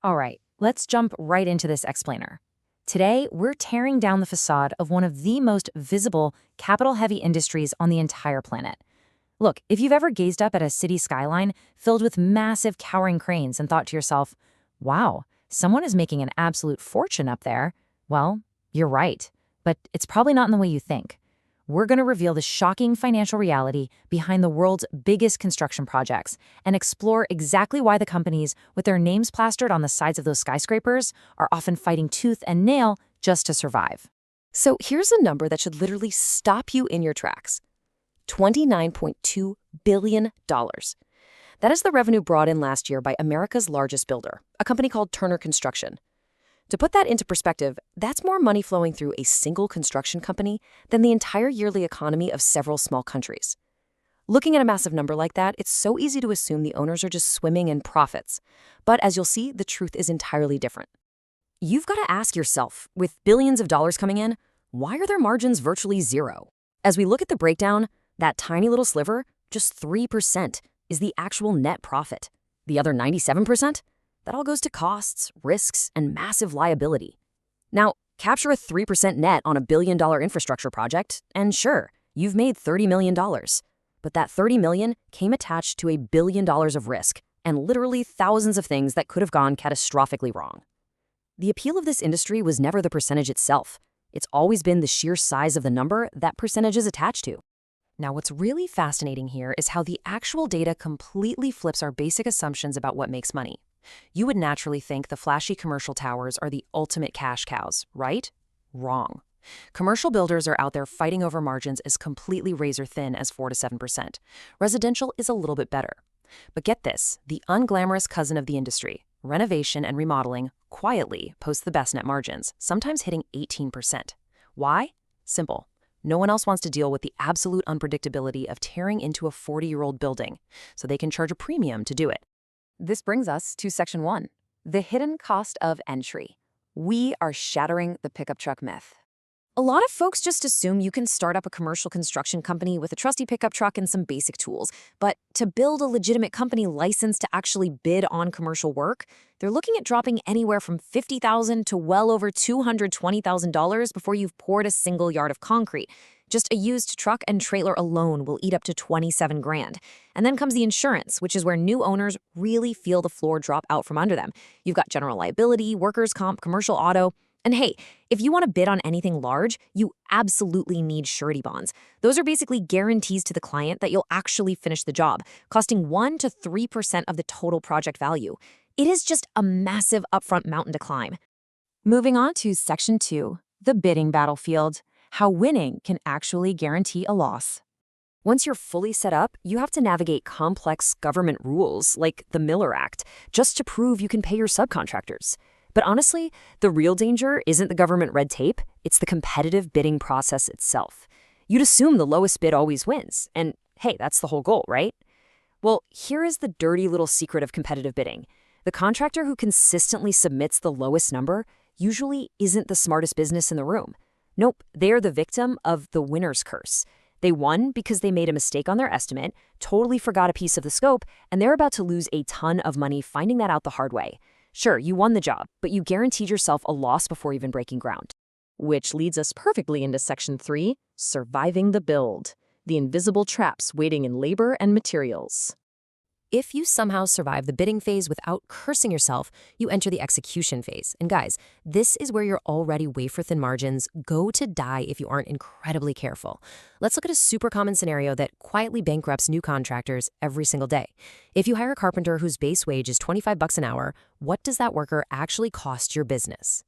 All right, let's jump right into this explainer. Today, we're tearing down the facade of one of the most visible, capital-heavy industries on the entire planet. Look, if you've ever gazed up at a city skyline filled with massive towering cranes and thought to yourself, wow, someone is making an absolute fortune up there, well, you're right. But it's probably not in the way you think. We're going to reveal the shocking financial reality behind the world's biggest construction projects and explore exactly why the companies with their names plastered on the sides of those skyscrapers are often fighting tooth and nail just to survive. So here's a number that should literally stop you in your tracks. $29.2 billion. That is the revenue brought in last year by America's largest builder, a company called Turner Construction. To put that into perspective, that's more money flowing through a single construction company than the entire yearly economy of several small countries. Looking at a massive number like that, it's so easy to assume the owners are just swimming in profits. But as you'll see, the truth is entirely different. You've got to ask yourself, with billions of dollars coming in, why are their margins virtually zero? As we look at the breakdown, that tiny little sliver, just 3%, is the actual net profit. The other 97%? That all goes to costs, risks, and massive liability. Now, capture a 3% net on a billion-dollar infrastructure project, and sure, you've made $30 million. But that $30 million came attached to $1 billion of risk, and literally thousands of things that could have gone catastrophically wrong. The appeal of this industry was never the percentage itself. It's always been the sheer size of the number that percentage is attached to. Now, what's really fascinating here is how the actual data completely flips our basic assumptions about what makes money. You would naturally think the flashy commercial towers are the ultimate cash cows, right? Wrong. Commercial builders are out there fighting over margins as completely razor-thin as 4 to 7%. Residential is a little bit better. But get this, the unglamorous cousin of the industry, renovation and remodeling, quietly posts the best net margins, sometimes hitting 18%. Why? Simple. No one else wants to deal with the absolute unpredictability of tearing into a 40-year-old building, so they can charge a premium to do it. This brings us to Section 1, the hidden cost of entry. We are shattering the pickup truck myth. A lot of folks just assume you can start up a commercial construction company with a trusty pickup truck and some basic tools. But to build a legitimate company licensed to actually bid on commercial work, they're looking at dropping anywhere from $50,000 to well over $220,000 before you've poured a single yard of concrete. Just a used truck and trailer alone will eat up to 27 grand. And then comes the insurance, which is where new owners really feel the floor drop out from under them. You've got general liability, workers' comp, commercial auto. And hey, if you want to bid on anything large, you absolutely need surety bonds. Those are basically guarantees to the client that you'll actually finish the job, costing 1 to 3% of the total project value. It is just a massive upfront mountain to climb. Moving on to Section 2, the bidding battlefield. How winning can actually guarantee a loss. Once you're fully set up, you have to navigate complex government rules like the Miller Act just to prove you can pay your subcontractors. But honestly, the real danger isn't the government red tape, it's the competitive bidding process itself. You'd assume the lowest bid always wins, and hey, that's the whole goal, right? Well, here is the dirty little secret of competitive bidding. The contractor who consistently submits the lowest number usually isn't the smartest business in the room. Nope, they're the victim of the winner's curse. They won because they made a mistake on their estimate, totally forgot a piece of the scope, and they're about to lose a ton of money finding that out the hard way. Sure, you won the job, but you guaranteed yourself a loss before even breaking ground. Which leads us perfectly into Section 3, surviving the build, the invisible traps waiting in labor and materials. If you somehow survive the bidding phase without cursing yourself, you enter the execution phase. And guys, this is where your already wafer-thin margins go to die if you aren't incredibly careful. Let's look at a super common scenario that quietly bankrupts new contractors every single day. If you hire a carpenter whose base wage is $25 an hour, what does that worker actually cost your business?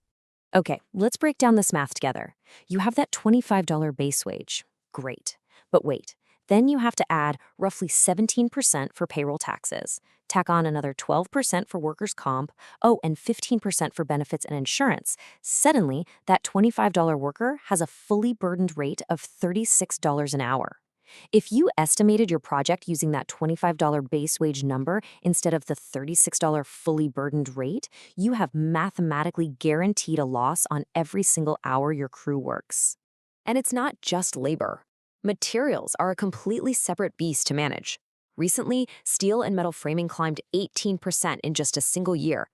Okay, let's break down this math together. You have that $25 base wage. Great. But wait. Then you have to add roughly 17% for payroll taxes, tack on another 12% for workers' comp, and 15% for benefits and insurance. Suddenly, that $25 worker has a fully burdened rate of $36 an hour. If you estimated your project using that $25 base wage number instead of the $36 fully burdened rate, you have mathematically guaranteed a loss on every single hour your crew works. And it's not just labor. Materials are a completely separate beast to manage. Recently, steel and metal framing climbed 18% in just a single year.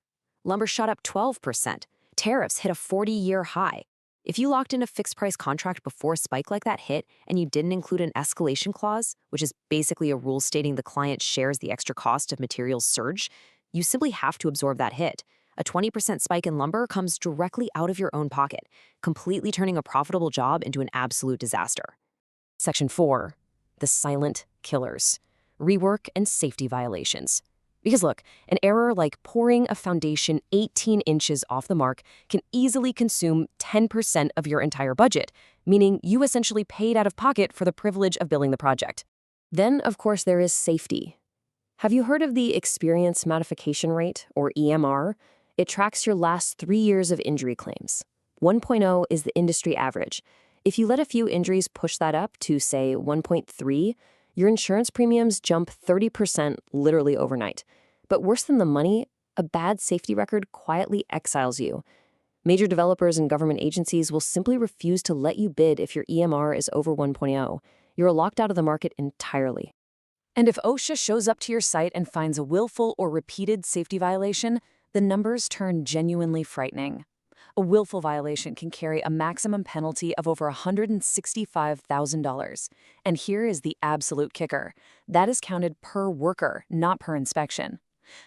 lumber shot up 12%. Tariffs hit a 40-year high. If you locked in a fixed-price contract before a spike like that hit and you didn't include an escalation clause, which is basically a rule stating the client shares the extra cost of materials surge, you simply have to absorb that hit. A 20% spike in lumber comes directly out of your own pocket, completely turning a profitable job into an absolute disaster. Section 4. The silent killers. Rework and safety violations. Because look, an error like pouring a foundation 18 inches off the mark can easily consume 10% of your entire budget, meaning you essentially paid out of pocket for the privilege of building the project. Then, of course, there is safety. Have you heard of the experience modification rate, or EMR? It tracks your last 3 years of injury claims. 1.0 is the industry average. If you let a few injuries push that up to, say, 1.3, your insurance premiums jump 30% literally overnight. But worse than the money, a bad safety record quietly exiles you. Major developers and government agencies will simply refuse to let you bid if your EMR is over 1.0. You're locked out of the market entirely. And if OSHA shows up to your site and finds a willful or repeated safety violation, the numbers turn genuinely frightening. A willful violation can carry a maximum penalty of over $165,000. And here is the absolute kicker. That is counted per worker, not per inspection.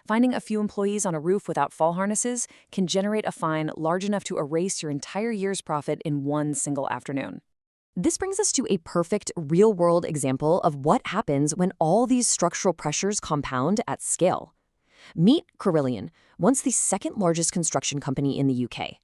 Finding a few employees on a roof without fall harnesses can generate a fine large enough to erase your entire year's profit in one single afternoon. This brings us to a perfect real-world example of what happens when all these structural pressures compound at scale. Meet Carillion, once the second largest construction company in the UK.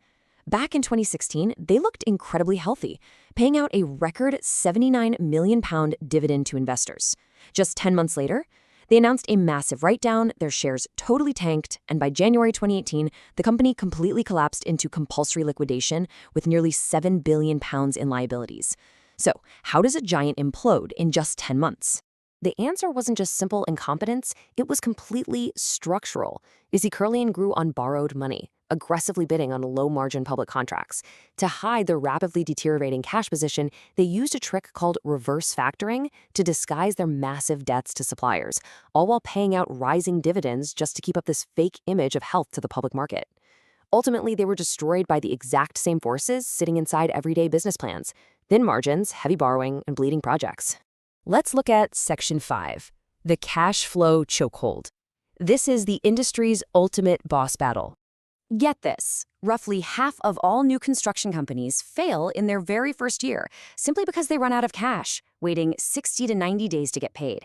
Back in 2016, they looked incredibly healthy, paying out a record £79 million dividend to investors. Just 10 months later, they announced a massive write-down, their shares totally tanked, and by January 2018, the company completely collapsed into compulsory liquidation with nearly £7 billion in liabilities. So, how does a giant implode in just 10 months? The answer wasn't just simple incompetence, it was completely structural. You see, Carillion grew on borrowed money, aggressively bidding on low-margin public contracts. To hide their rapidly deteriorating cash position, they used a trick called reverse factoring to disguise their massive debts to suppliers, all while paying out rising dividends just to keep up this fake image of health to the public market. Ultimately, they were destroyed by the exact same forces sitting inside everyday business plans: thin margins, heavy borrowing, and bleeding projects. Let's look at Section 5, the cash flow chokehold. This is the industry's ultimate boss battle. Get this, roughly half of all new construction companies fail in their very first year simply because they run out of cash, waiting 60 to 90 days to get paid.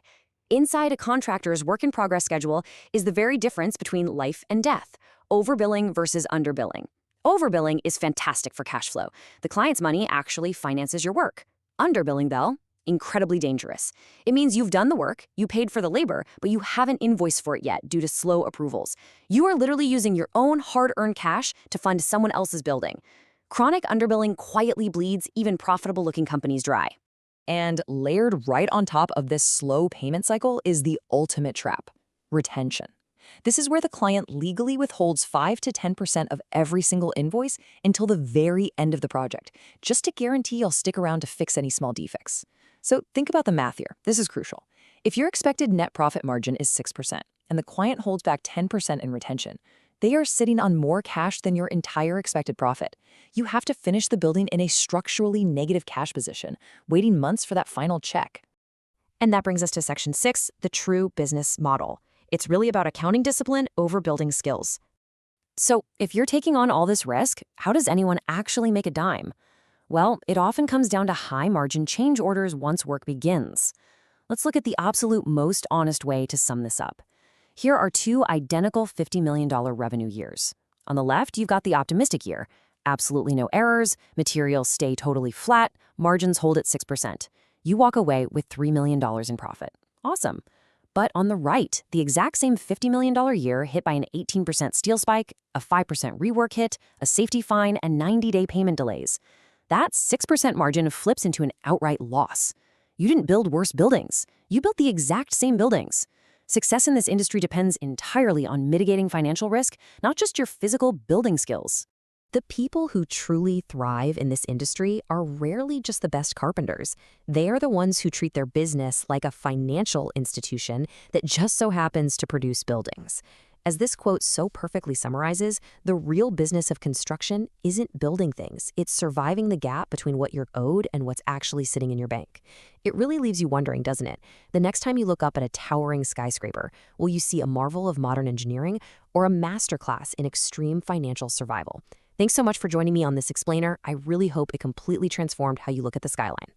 Inside a contractor's work-in-progress schedule is the very difference between life and death, overbilling versus underbilling. Overbilling is fantastic for cash flow. The client's money actually finances your work. Underbilling, though, incredibly dangerous. It means you've done the work, you paid for the labor, but you haven't invoiced for it yet due to slow approvals. You are literally using your own hard-earned cash to fund someone else's building. Chronic underbilling quietly bleeds even profitable-looking companies dry. And layered right on top of this slow payment cycle is the ultimate trap: retention. This is where the client legally withholds 5 to 10% of every single invoice until the very end of the project, just to guarantee you'll stick around to fix any small defects. So think about the math here. This is crucial. If your expected net profit margin is 6% and the client holds back 10% in retention, they are sitting on more cash than your entire expected profit. You have to finish the building in a structurally negative cash position, waiting months for that final check. And that brings us to Section 6, the true business model. It's really about accounting discipline over building skills. So if you're taking on all this risk, how does anyone actually make a dime? Well, it often comes down to high-margin change orders once work begins. Let's look at the absolute most honest way to sum this up. Here are two identical $50 million revenue years. On the left, you've got the optimistic year. Absolutely no errors, materials stay totally flat, margins hold at 6%. You walk away with $3 million in profit. Awesome. But on the right, the exact same $50 million year hit by an 18% steel spike, a 5% rework hit, a safety fine, and 90-day payment delays. That 6% margin flips into an outright loss. You didn't build worse buildings. You built the exact same buildings. Success in this industry depends entirely on mitigating financial risk, not just your physical building skills. The people who truly thrive in this industry are rarely just the best carpenters. They are the ones who treat their business like a financial institution that just so happens to produce buildings. As this quote so perfectly summarizes, the real business of construction isn't building things. It's surviving the gap between what you're owed and what's actually sitting in your bank. It really leaves you wondering, doesn't it? The next time you look up at a towering skyscraper, will you see a marvel of modern engineering or a masterclass in extreme financial survival? Thanks so much for joining me on this explainer. I really hope it completely transformed how you look at the skyline.